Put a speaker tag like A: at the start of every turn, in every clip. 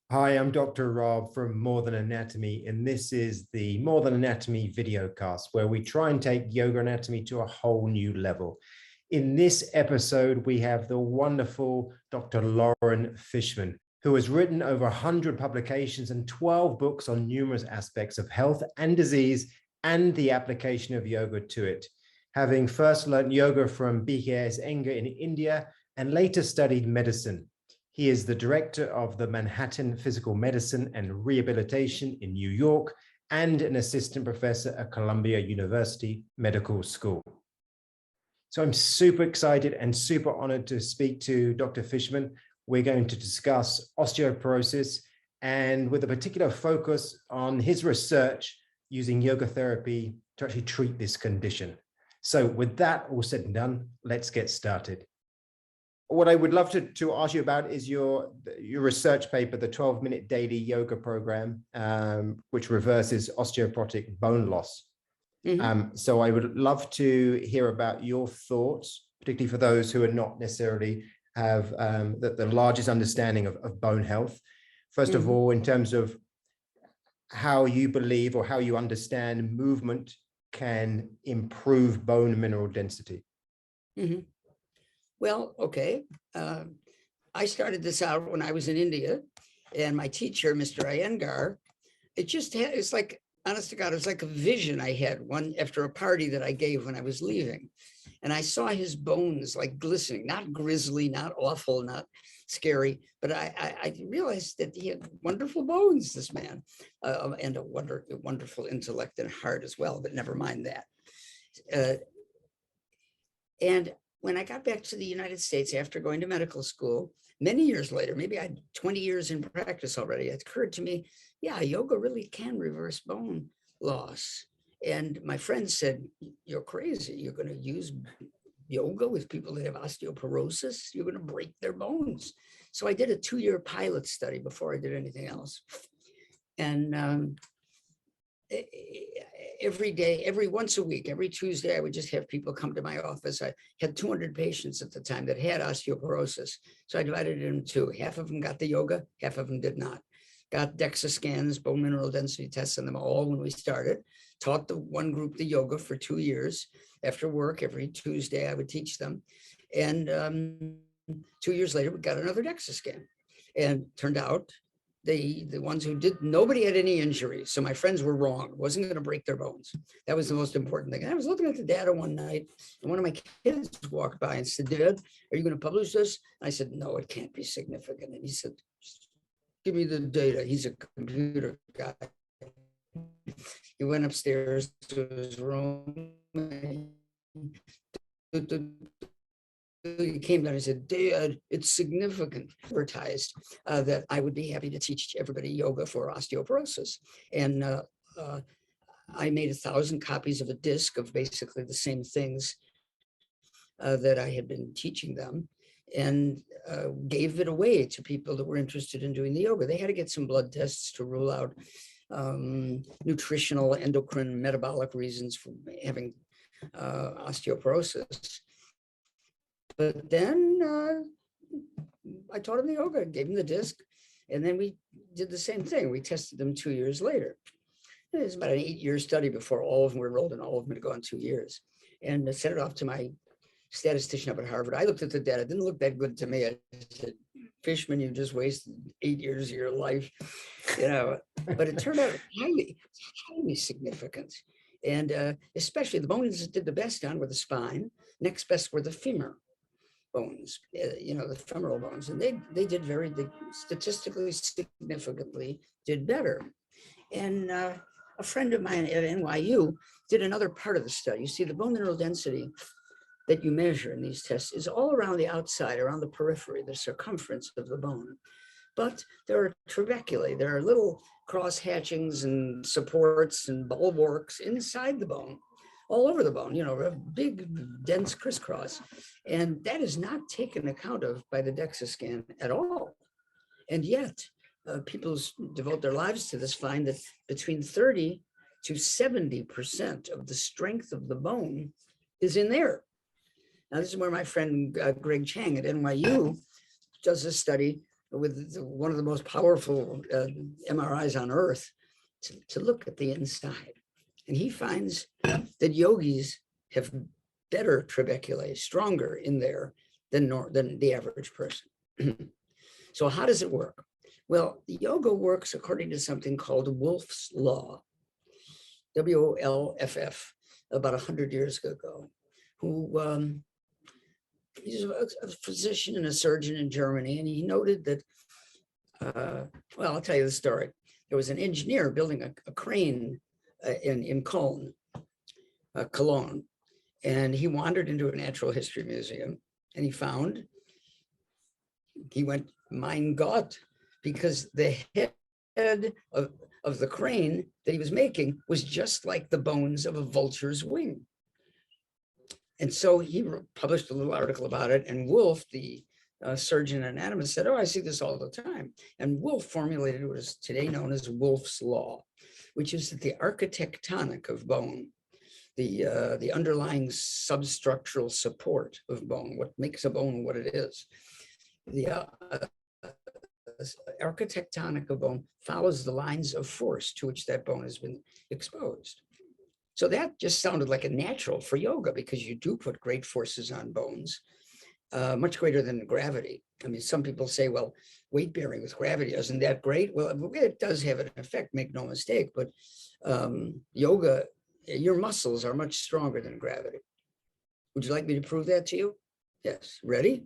A: Hi, I'm Dr. Rob from More Than Anatomy, and this is the More Than Anatomy videocast, where we try and take yoga anatomy to a whole new level. In this episode, we have the wonderful Dr. Loren Fishman, who has written over 100 publications and 12 books on numerous aspects of health and disease and the application of yoga to it. Having first learned yoga from BKS Iyengar in India and later studied medicine. He is the director of the Manhattan Physical Medicine and Rehabilitation in New York and an assistant professor at Columbia University Medical School. So I'm super excited and super honored to speak to Dr. Fishman. We're going to discuss osteoporosis and with a particular focus on his research using yoga therapy to actually treat this condition. So with that all said and done, let's get started. What I would love to ask you about is your research paper, the 12-minute daily yoga program, which reverses osteoporotic bone loss. So I would love to hear about your thoughts, particularly for those who are not necessarily have the largest understanding of bone health. First of all, in terms of how you believe or how you understand movement can improve bone mineral density.
B: Well, okay. I started this out when I was in India, and my teacher, Mr. Iyengar, it's like, honest to God, it was like a vision I had one after a party that I gave when I was leaving. And I saw his bones like glistening, not grisly, not awful, not scary, but I realized that he had wonderful bones, this man, and a wonderful intellect and heart as well, but never mind that. And when I got back to the United States after going to medical school, many years later, maybe I had 20 years in practice already, it occurred to me, yeah, yoga really can reverse bone loss. And my friends said, you're crazy. You're going to use yoga with people that have osteoporosis. You're going to break their bones. So I did a 2-year pilot study before I did anything else. And every day, once a week, every Tuesday, I would just have people come to my office. I had 200 patients at the time that had osteoporosis. So I divided it into two. Half of them got the yoga, half of them did not. Got DEXA scans, bone mineral density tests on them all when we started. Taught the one group the yoga for 2 years. After work, every Tuesday, I would teach them. And 2 years later, we got another DEXA scan. And turned out the ones who did, nobody had any injuries. So my friends were wrong. It wasn't going to break their bones. That was the most important thing. And I was looking at the data one night, and one of my kids walked by and said, Dad, are you going to publish this? And I said, no, it can't be significant. And he said, give me the data. He's a computer guy. He went upstairs to his room. He came down and said, Dad, it's significant. Advertised that I would be happy to teach everybody yoga for osteoporosis. And I made 1,000 copies of a disc of basically the same things that I had been teaching them, and gave it away to people that were interested in doing the yoga. They had to get some blood tests to rule out nutritional, endocrine, metabolic reasons for having osteoporosis. But then I taught them the yoga, gave them the disc, and then we did the same thing. We tested them 2 years later. It was about an 8-year study before all of them were enrolled, and all of them had gone 2 years. And I sent it off to my statistician up at Harvard. I looked at the data, it didn't look that good to me. I said, Fishman, you just wasted 8 years of your life, but it turned out highly significant. And especially the bones that did the best on were the spine. Next best were the femur bones, the femoral bones. And they statistically significantly did better. And a friend of mine at NYU did another part of the study. You see, the bone mineral density that you measure in these tests is all around the outside, around the periphery, the circumference of the bone. But there are trabeculae, there are little cross hatchings and supports and bulwarks inside the bone, all over the bone, a big, dense crisscross. And that is not taken account of by the DEXA scan at all. And yet, people who devote their lives to this find that between 30 to 70% of the strength of the bone is in there. Now, this is where my friend Greg Chang at NYU does a study with one of the most powerful MRIs on earth to look at the inside. And he finds that yogis have better trabeculae, stronger in there than the average person. So how does it work? Well, the yoga works according to something called Wolff's Law, WOLFF, about 100 years ago, who he's a physician and a surgeon in Germany, and he noted that, well, I'll tell you the story. There was an engineer building a crane in Cologne, and he wandered into a natural history museum, and he went, mein Gott, because the head of the crane that he was making was just like the bones of a vulture's wing. And so he published a little article about it, and Wolff, the surgeon anatomist, said, oh, I see this all the time. And Wolff formulated what is today known as Wolff's Law, which is that the architectonic of bone, the underlying substructural support of bone, what makes a bone what it is, the architectonic of bone follows the lines of force to which that bone has been exposed. So that just sounded like a natural for yoga, because you do put great forces on bones, much greater than gravity. I mean, some people say, well, weight bearing with gravity, isn't that great? Well, it does have an effect, make no mistake, but yoga, your muscles are much stronger than gravity. Would you like me to prove that to you? Yes. Ready,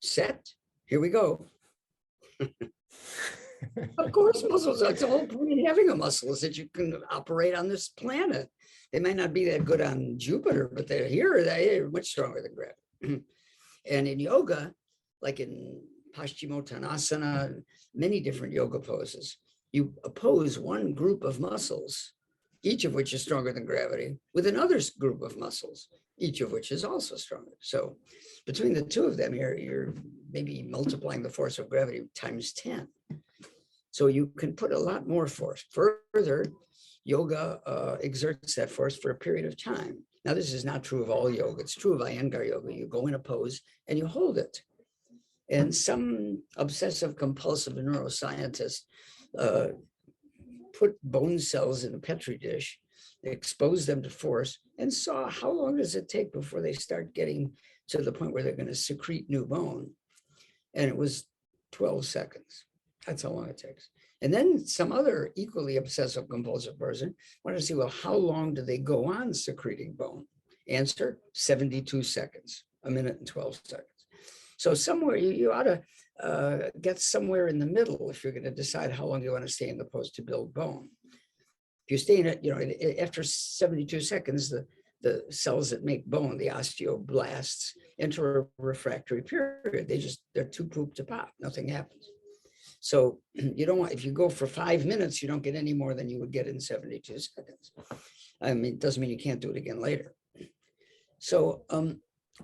B: set, here we go. Of course, muscles, that's the whole point in having a muscle, is that you can operate on this planet. They might not be that good on Jupiter, but they're here, they're much stronger than gravity. And in yoga, like in Paschimottanasana, many different yoga poses, you oppose one group of muscles, each of which is stronger than gravity, with another group of muscles, each of which is also stronger. So between the two of them, you're maybe multiplying the force of gravity times 10. So you can put a lot more force. Further, yoga exerts that force for a period of time. Now, this is not true of all yoga. It's true of Iyengar yoga. You go in a pose and you hold it. And some obsessive compulsive neuroscientists put bone cells in a petri dish, expose them to force, and saw how long does it take before they start getting to the point where they're going to secrete new bone. And it was 12 seconds. That's how long it takes. And then some other equally obsessive compulsive person wanted to see, well, how long do they go on secreting bone? Answer, 72 seconds, a minute and 12 seconds. So somewhere you ought to get somewhere in the middle if you're going to decide how long you want to stay in the pose to build bone. If you stay in it, after 72 seconds, the cells that make bone, the osteoblasts, enter a refractory period. They're too poop to pop. Nothing happens. So you don't want, if you go for 5 minutes, you don't get any more than you would get in 72 seconds. I mean, it doesn't mean you can't do it again later. So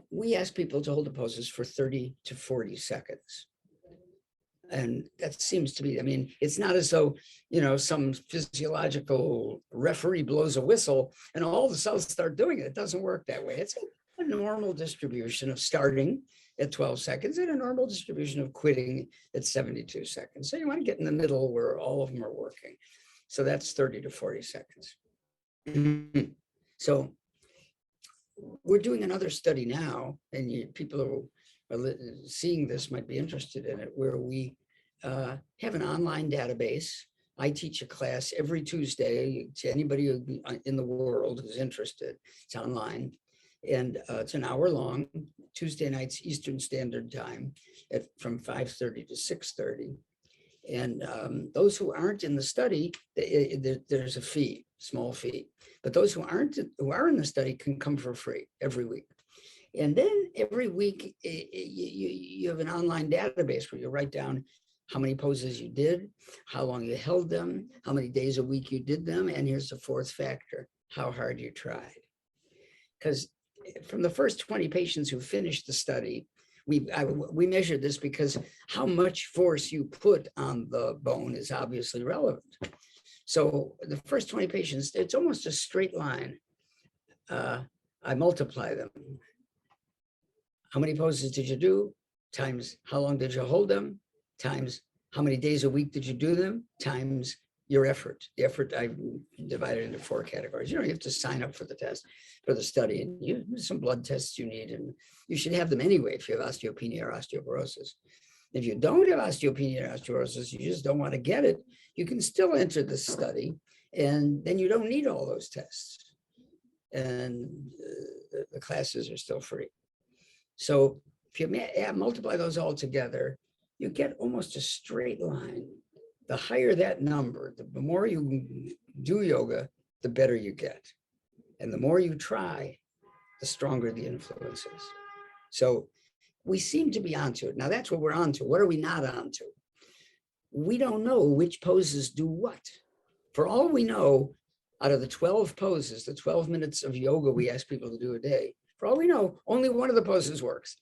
B: we ask people to hold the poses for 30 to 40 seconds. And that seems to be, I mean, it's not as though, some physiological referee blows a whistle and all the cells start doing it. It doesn't work that way. It's a normal distribution of starting at 12 seconds and a normal distribution of quitting at 72 seconds. So you want to get in the middle where all of them are working. So that's 30 to 40 seconds. So we're doing another study now, and people who are seeing this might be interested in it, where we have an online database. I teach a class every Tuesday to anybody in the world who's interested. It's online. And it's an hour long, Tuesday nights, Eastern Standard Time, from 5:30 to 6:30. And those who aren't in the study, there's a fee, small fee. But those who are in the study can come for free every week. And then every week, you have an online database where you write down how many poses you did, how long you held them, how many days a week you did them. And here's the fourth factor, how hard you tried. Because from the first 20 patients who finished the study, we measured this because how much force you put on the bone is obviously relevant. So the first 20 patients, it's almost a straight line. I multiply them. How many poses did you do times how long did you hold them times how many days a week did you do them, times your effort. The effort I divided into 4 categories. You have to sign up for the test, for the study, and you some blood tests you need, and you should have them anyway if you have osteopenia or osteoporosis. If you don't have osteopenia or osteoporosis, you just don't want to get it, you can still enter the study, and then you don't need all those tests. And the classes are still free. So if you multiply those all together, you get almost a straight line. The higher that number, the more you do yoga, the better you get. And the more you try, the stronger the influence is. So we seem to be onto it. Now that's what we're onto. What are we not onto? We don't know which poses do what. For all we know, out of the 12 poses, the 12 minutes of yoga we ask people to do a day, for all we know, only one of the poses works.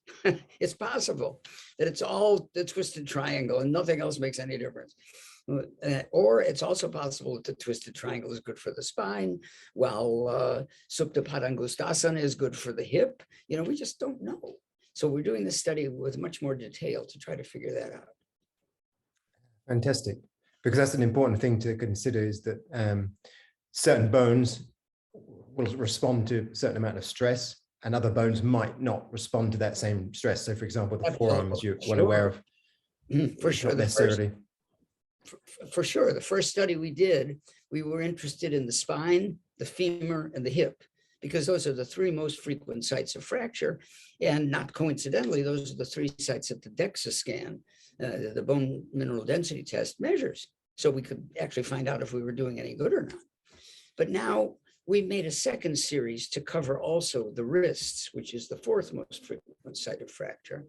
B: It's possible that it's all the twisted triangle and nothing else makes any difference. Or it's also possible that the twisted triangle is good for the spine, while Supta Padangusthasana is good for the hip. We just don't know. So we're doing this study with much more detail to try to figure that out.
A: Fantastic. Because that's an important thing to consider, is that certain bones will respond to a certain amount of stress, and other bones might not respond to that same stress. So for example, the forearm, as you're well aware of,
B: for sure, for sure, the first study we did, we were interested in the spine, the femur, and the hip, because those are the 3 most frequent sites of fracture. And not coincidentally, those are the 3 sites that the DEXA scan, the bone mineral density test, measures. So we could actually find out if we were doing any good or not. But now we made a second series to cover also the wrists, which is the 4th most frequent site of fracture.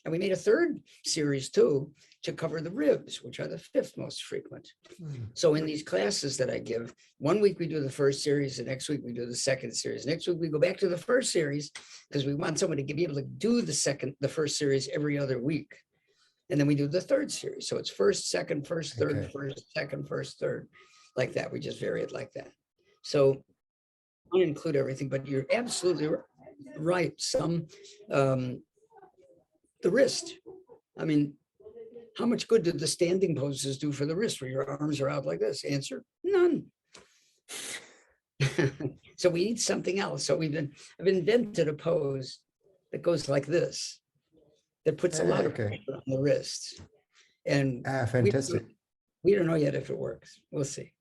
B: And we made a third series too to cover the ribs, which are the 5th most frequent. So in these classes that I give, one week we do the first series, the next week we do the second series. Next week we go back to the first series, because we want someone to be able to do the first series every other week. And then we do the third series. So it's first, second, first, third, okay. First, second, first, third, like that. We just vary it like that. So I don't include everything, but you're absolutely right. Some, the wrist. I mean, how much good did the standing poses do for the wrist, where your arms are out like this? Answer, none. So we need something else. So I've invented a pose that goes like this, that puts a lot of pressure on the wrists. And
A: fantastic.
B: We don't know yet if it works. We'll see.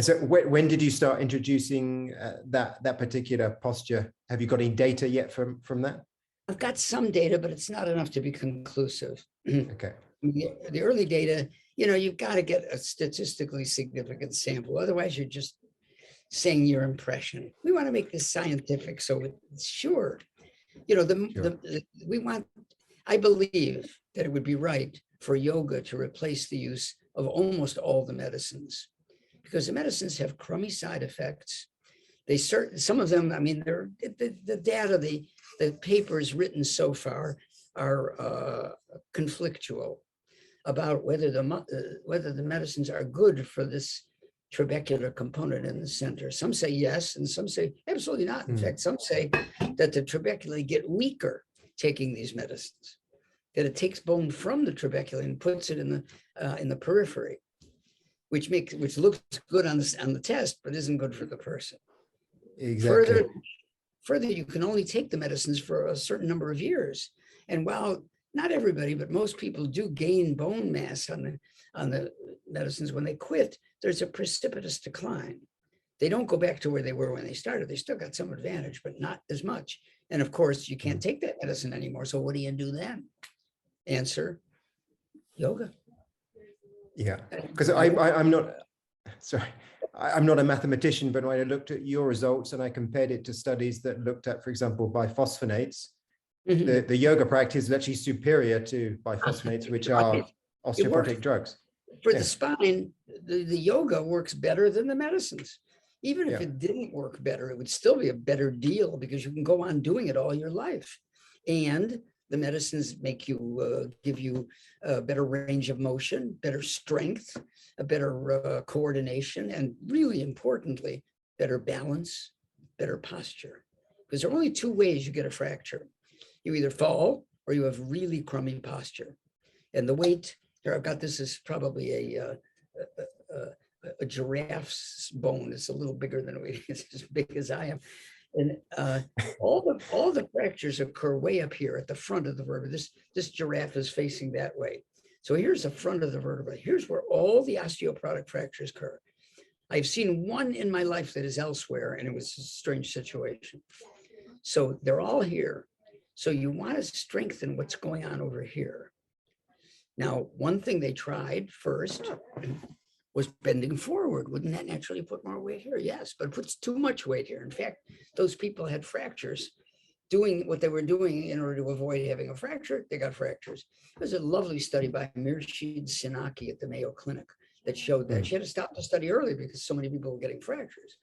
A: So when did you start introducing that particular posture? Have you got any data yet from that?
B: I've got some data, but it's not enough to be conclusive.
A: Okay.
B: The early data, you've got to get a statistically significant sample. Otherwise, you're just saying your impression. We want to make this scientific, so it's sure. I believe that it would be right for yoga to replace the use of almost all the medicines, because the medicines have crummy side effects. Some of them, I mean, the data, the papers written so far are conflictual about whether the medicines are good for this trabecular component in the center. Some say yes, and some say absolutely not. In fact, some say that the trabeculae get weaker taking these medicines, that it takes bone from the trabeculae and puts it in the periphery, which looks good on the test, but isn't good for the person.
A: Exactly.
B: Further, you can only take the medicines for a certain number of years. And while not everybody, but most people do gain bone mass on the medicines, when they quit, there's a precipitous decline. They don't go back to where they were when they started. They still got some advantage, but not as much. And of course, you can't take that medicine anymore. So what do you do then? Answer, yoga.
A: Yeah, because I'm not, sorry, I'm not a mathematician, but when I looked at your results and I compared it to studies that looked at, for example, biphosphonates, the yoga practice is actually superior to biphosphonates, which are osteoporotic drugs.
B: For the spine, the yoga works better than the medicines. Even if it didn't work better, it would still be a better deal, because you can go on doing it all your life. And the medicines make you, give you a better range of motion, better strength, a better coordination, and really importantly, better balance, better posture. Because there are only 2 ways you get a fracture. You either fall or you have really crummy posture. And the weight Here, I've got this is probably a giraffe's bone. It's a little bigger than it's as big as I am. And all the fractures occur way up here at the front of the vertebra. This giraffe is facing that way. So here's the front of the vertebra. Here's where all the osteoporotic fractures occur. I've seen one in my life that is elsewhere, and it was a strange situation. So they're all here. So you want to strengthen what's going on over here. Now, one thing they tried first was bending forward. Wouldn't that naturally put more weight here? Yes, but it puts too much weight here. In fact, those people had fractures doing what they were doing in order to avoid having a fracture. They got fractures. There was a lovely study by Mirshid Sinaki at the Mayo Clinic that showed that. She had to stop the study early because so many people were getting fractures.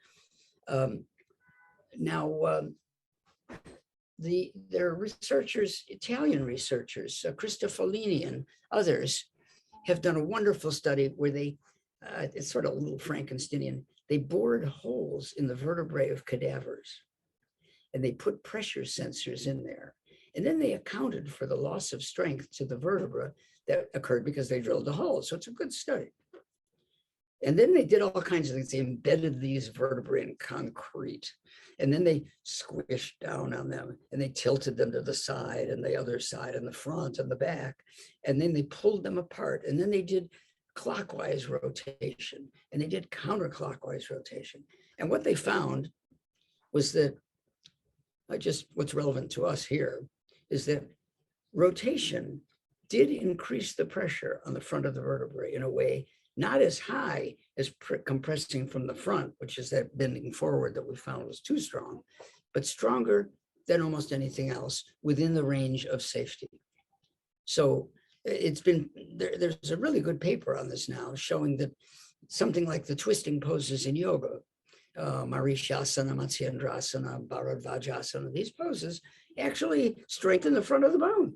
B: Their researchers, Italian researchers, Cristofalini and others, have done a wonderful study where they, it's sort of a little Frankensteinian, they bored holes in the vertebrae of cadavers and they put pressure sensors in there. And then they accounted for the loss of strength to the vertebra that occurred because they drilled the hole. So it's a good study. And then they did all kinds of things. They embedded these vertebrae in concrete. And then they squished down on them and they tilted them to the side and the other side and the front and the back. And then they pulled them apart. And then they did clockwise rotation and they did counterclockwise rotation. And what they found was that what's relevant to us here is that rotation did increase the pressure on the front of the vertebrae in a way not as high as compressing from the front, which is that bending forward that we found was too strong, but stronger than almost anything else within the range of safety. So it's been, there's a really good paper on this now showing that something like the twisting poses in yoga, Marishasana, Matsyendrasana, Bharadvajasana, these poses actually strengthen the front of the bone.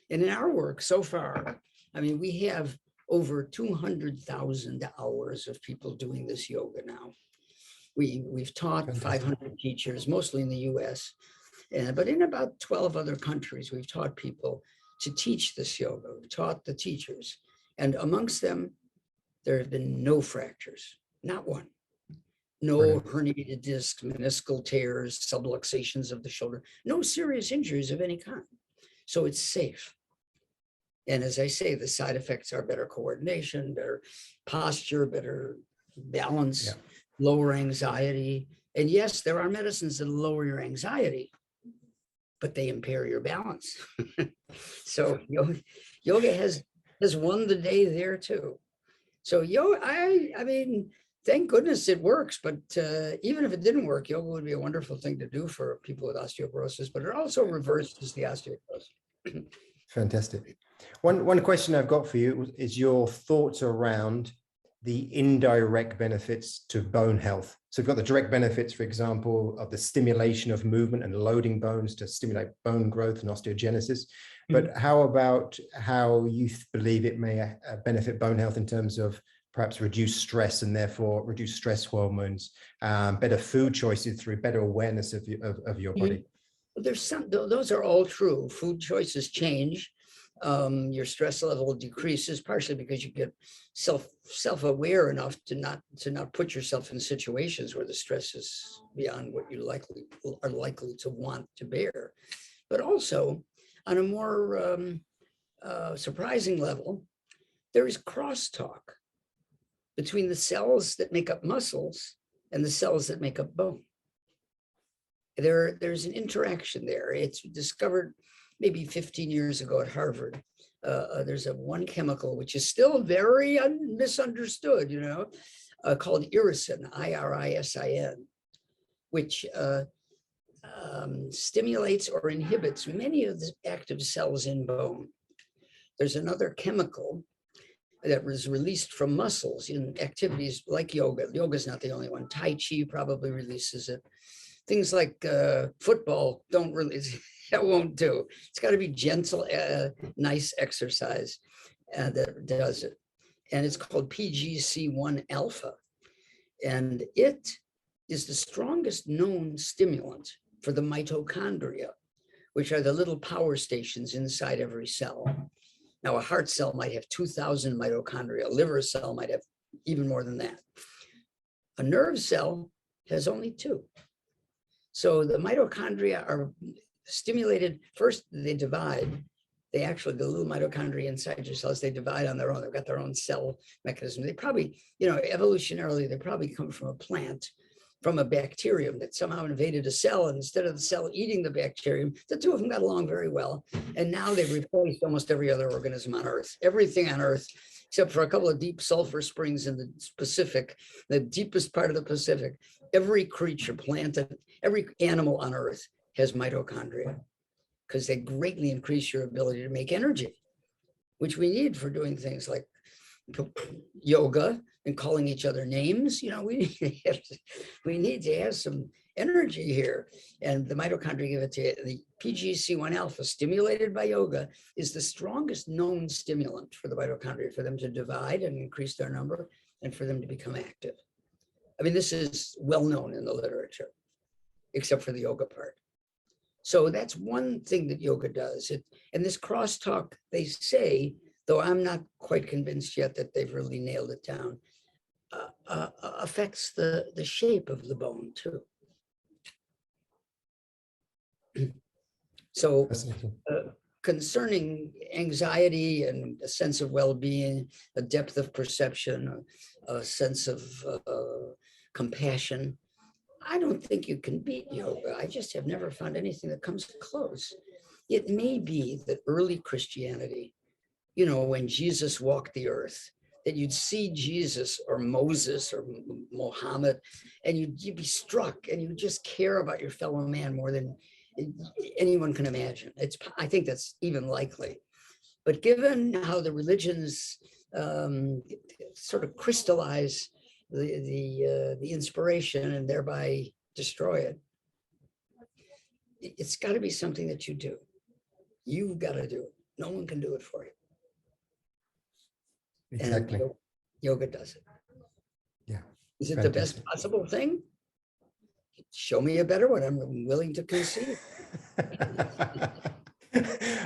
B: And in our work so far, I mean, we have over 200,000 hours of people doing this yoga now. We've taught 500 teachers, mostly in the US, but in about 12 other countries, we've taught people to teach this yoga. We've taught the teachers. And amongst them, there have been no fractures, not one. No herniated discs, meniscal tears, subluxations of the shoulder, no serious injuries of any kind. So it's safe. And as I say, the side effects are better coordination, better posture, better balance, lower anxiety. And yes, there are medicines that lower your anxiety, but they impair your balance. So yoga has won the day there too. So I mean, thank goodness it works, but even if it didn't work, yoga would be a wonderful thing to do for people with osteoporosis, but it also reverses the osteoporosis.
A: Fantastic. One question I've got for you is your thoughts around the indirect benefits to bone health. So we've got the direct benefits, for example, of the stimulation of movement and loading bones to stimulate bone growth and osteogenesis. But how about how you believe it may benefit bone health in terms of perhaps reduce stress and therefore reduce stress hormones, better food choices through better awareness of your body?
B: Those are all true. Food choices change. Your stress level decreases partially because you get self-aware enough to not put yourself in situations where the stress is beyond what you are likely to want to bear. But also on a more surprising level, there is crosstalk between the cells that make up muscles and the cells that make up bone. There's an interaction there. It's discovered maybe 15 years ago at Harvard. There's one chemical which is still very misunderstood, called irisin, I-R-I-S-I-N, which stimulates or inhibits many of the active cells in bone. There's another chemical that was released from muscles in activities like yoga. Yoga is not the only one. Tai Chi probably releases it. Things like football don't really, that won't do. It's got to be gentle, nice exercise that does it. And it's called PGC1 alpha. And it is the strongest known stimulant for the mitochondria, which are the little power stations inside every cell. Now, a heart cell might have 2,000 mitochondria. A liver cell might have even more than that. A nerve cell has only 2. So the mitochondria are stimulated. First, they divide. They actually, the little mitochondria inside your cells, they divide on their own. They've got their own cell mechanism. They probably, evolutionarily, they probably come from a plant, from a bacterium that somehow invaded a cell. And instead of the cell eating the bacterium, the two of them got along very well. And now they've replaced almost every other organism on Earth. Everything on Earth, except for a couple of deep sulfur springs in the Pacific, the deepest part of the Pacific. Every creature, plant, every animal on Earth has mitochondria, because they greatly increase your ability to make energy, which we need for doing things like yoga and calling each other names. We need to have some energy here. And the mitochondria give it to you. The PGC1 alpha, stimulated by yoga, is the strongest known stimulant for the mitochondria, for them to divide and increase their number and for them to become active. I mean, this is well known in the literature, except for the yoga part. So that's one thing that yoga does. And this crosstalk, they say, though I'm not quite convinced yet that they've really nailed it down, affects the shape of the bone too. So concerning anxiety and a sense of well-being, a depth of perception, a sense of compassion, I don't think you can beat yoga. I just have never found anything that comes close. It may be that early Christianity, when Jesus walked the earth, that you'd see Jesus or Moses or Muhammad, and you'd be struck and you just care about your fellow man more than anyone can imagine. I think that's even likely. But given how the religions sort of crystallize the inspiration and thereby destroy it, it's got to be something that you do. You've got to do it. No one can do it for you.
A: Exactly.
B: And yoga does it.
A: Yeah.
B: Is it
A: Fantastic.
B: the best possible thing? Show me a better one. I'm willing to concede.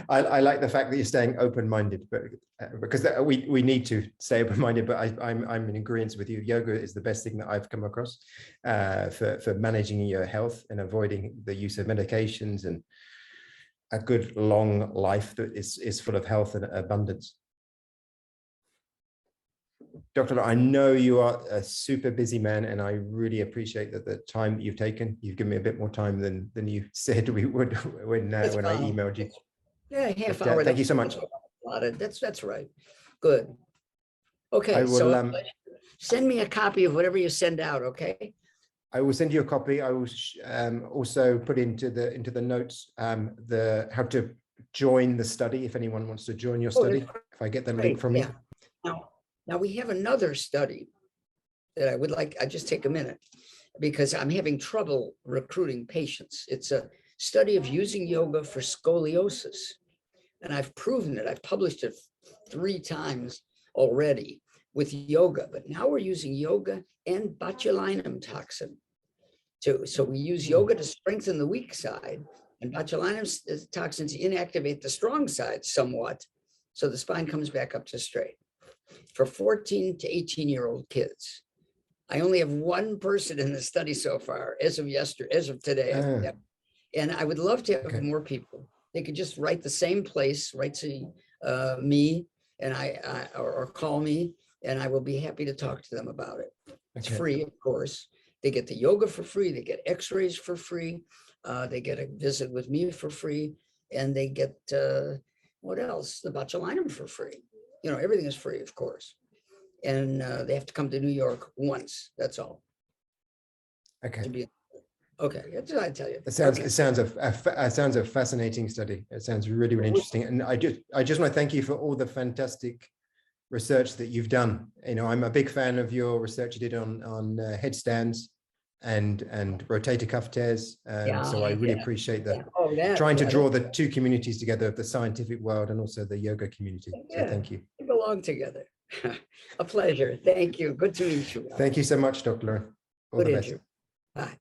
A: I like the fact that you're staying open-minded, but because we need to stay open-minded. But I'm in agreement with you. Yoga is the best thing that I've come across for managing your health and avoiding the use of medications and a good long life that is full of health and abundance. Dr. I know you are a super busy man, and I really appreciate that the time that you've taken. You've given me a bit more time than you said we would when I emailed you.
B: Yeah, half hour.
A: Thank you so much.
B: That's right. Good. Okay,
A: I will,
B: so send me a copy of whatever you send out. Okay.
A: I will send you a copy. I will also put into the notes how to join the study if anyone wants to join your study. If I get the link from you.
B: Now we have another study that I would like. I just take a minute because I'm having trouble recruiting patients. It's a study of using yoga for scoliosis, and I've proven it. I've published it 3 times already with yoga, but now we're using yoga and botulinum toxin too. So we use yoga to strengthen the weak side, and botulinum toxins inactivate the strong side somewhat, so the spine comes back up to straight. For 14 to 18-year-old kids. I only have 1 person in the study so far, as of today. And I would love to have more people. They could just write the same place, write to me, and or call me, and I will be happy to talk to them about it. It's free, of course. They get the yoga for free. They get x-rays for free. They get a visit with me for free. And they get, what else? The botulinum for free. Everything is free, of course. And they have to come to New York once. That's all. Okay. That's what I tell you.
A: It sounds a fascinating study. It sounds really, really interesting. And I just want to thank you for all the fantastic research that you've done. I'm a big fan of your research you did on headstands and rotator cuff tears. So I really appreciate trying to draw the 2 communities together, the scientific world and also the yoga community. So thank you.
B: We belong together. A pleasure. Thank you. Good to meet you.
A: Thank you so much, Dr. Loren. All the best.
B: Bye.